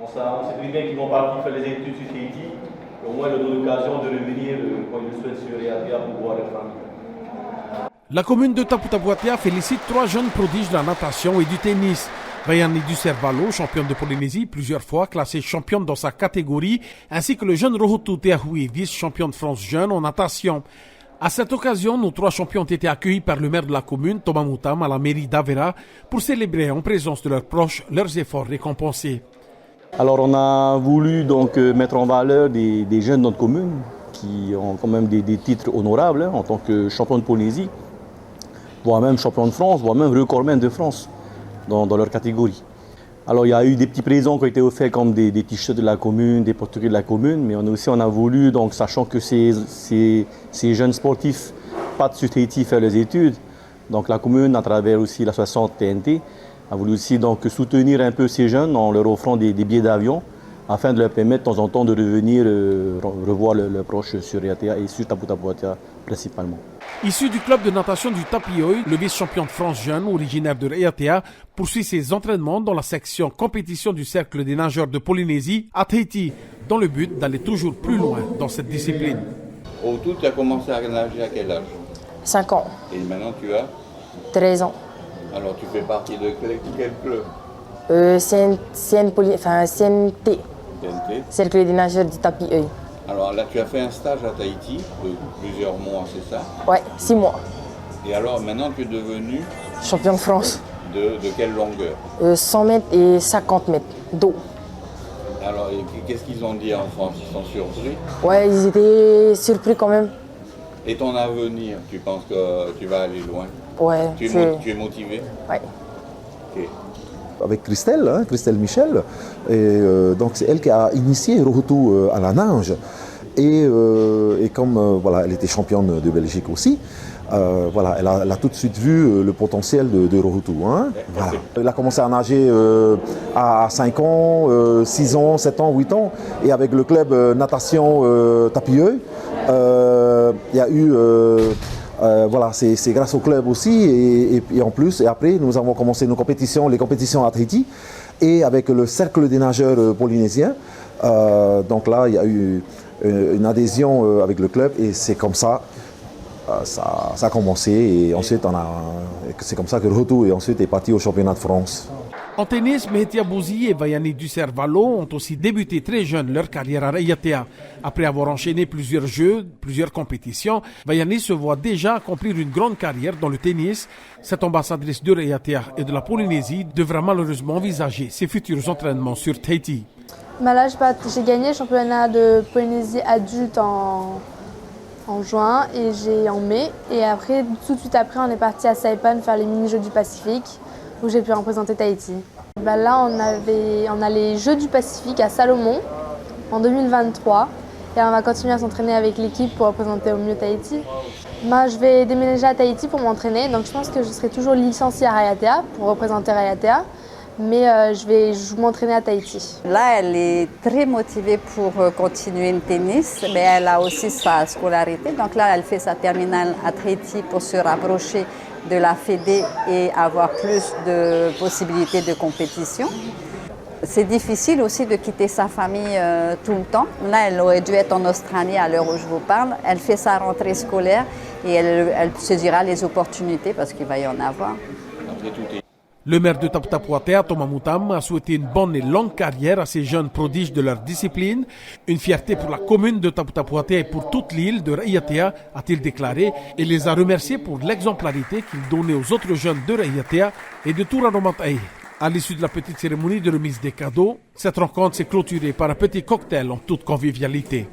On sait très bien qu'ils vont partir faire les études sur Tahiti. Au moins, ils ont l'occasion de revenir quand ils le souhaitent sur Raiatea pour voir leur famille. La commune de Taputa Boatea félicite 3 jeunes prodiges de la natation et du tennis. Vaiani Ducervalo, championne de Polynésie, plusieurs fois classée championne dans sa catégorie, ainsi que le jeune Rohotu Teahui, vice-champion de France jeune en natation. À cette occasion, nos 3 champions ont été accueillis par le maire de la commune, Thomas Moutam, à la mairie d'Avera, pour célébrer en présence de leurs proches leurs efforts récompensés. Alors on a voulu donc mettre en valeur des jeunes de notre commune qui ont quand même des titres honorables en tant que champion de Polynésie, voire même champion de France, voire même recordman de France dans leur catégorie. Alors il y a eu des petits présents qui ont été offerts comme des t-shirts de la commune, des portugais de la commune, mais on a voulu, donc sachant que ces jeunes sportifs partent sur Tahiti faire leurs études, donc la commune à travers aussi l'association TNT a voulu aussi donc soutenir un peu ces jeunes en leur offrant des billets d'avion afin de leur permettre de temps en temps de revenir revoir leurs proches sur Raiatea et sur Taputa Boatea principalement. Issu du club de natation du Tapioi, le vice-champion de France jeune, originaire de Raiatea, poursuit ses entraînements dans la section compétition du Cercle des nageurs de Polynésie à Tahiti, dans le but d'aller toujours plus loin dans cette discipline. Au tout, tu as commencé à nager à quel âge? 5 ans. Et maintenant tu as? 13 ans. Alors tu fais partie de quel club? CNT, TNT. Cercle des nageurs du Tapioi. Alors là, tu as fait un stage à Tahiti de plusieurs mois, c'est ça? Ouais, 6 mois. Et alors maintenant, tu es devenu Champion de France. de quelle longueur? 100 mètres et 50 mètres d'eau. Alors, qu'est-ce qu'ils ont dit en France? Ils sont surpris? Ouais, ils étaient surpris quand même. Et ton avenir, tu penses que tu vas aller loin? Ouais. Tu es motivé? Ouais. Ok. Avec Christelle, Christelle Michel, et donc c'est elle qui a initié Rohotu à la nage. Et comme voilà, elle était championne de Belgique aussi, voilà, elle a tout de suite vu le potentiel de Rohotu. Hein. Voilà. Elle a commencé à nager à 5 ans, 6 ans, 7 ans, 8 ans. Et avec le club natation Tapioi, il y a eu... voilà, c'est grâce au club aussi et en plus, et après nous avons commencé les compétitions à Tahiti et avec le cercle des nageurs polynésiens. Donc là, il y a eu une adhésion avec le club et c'est comme ça, ça a commencé et ensuite c'est comme ça que Rohotu et ensuite est parti au championnat de France. En tennis, Mehetia Bouzi et Vaiani Ducervalo ont aussi débuté très jeunes leur carrière à Raiatea. Après avoir enchaîné plusieurs jeux, plusieurs compétitions, Vaiani se voit déjà accomplir une grande carrière dans le tennis. Cette ambassadrice de Raiatea et de la Polynésie devra malheureusement envisager ses futurs entraînements sur Tahiti. Là, j'ai gagné le championnat de Polynésie adulte en juin et en mai. Et après, tout de suite après, on est parti à Saipan faire les mini-jeux du Pacifique, où j'ai pu représenter Tahiti. Là, on a les Jeux du Pacifique à Salomon en 2023 et on va continuer à s'entraîner avec l'équipe pour représenter au mieux Tahiti. Je vais déménager à Tahiti pour m'entraîner, donc je pense que je serai toujours licenciée à Raiatea pour représenter Raiatea, mais je vais m'entraîner à Tahiti. Là, elle est très motivée pour continuer le tennis, mais elle a aussi sa scolarité. Donc là, elle fait sa terminale à Tahiti pour se rapprocher de la Fédé et avoir plus de possibilités de compétition. C'est difficile aussi de quitter sa famille tout le temps. Là, elle aurait dû être en Australie à l'heure où je vous parle. Elle fait sa rentrée scolaire et elle se dira les opportunités parce qu'il va y en avoir. Le maire de Taputa Boatea, Thomas Moutam, a souhaité une bonne et longue carrière à ces jeunes prodiges de leur discipline. Une fierté pour la commune de Taputa Boatea et pour toute l'île de Raiatea, a-t-il déclaré, et les a remerciés pour l'exemplarité qu'ils donnaient aux autres jeunes de Raiatea et de Turaromatai. À l'issue de la petite cérémonie de remise des cadeaux, cette rencontre s'est clôturée par un petit cocktail en toute convivialité.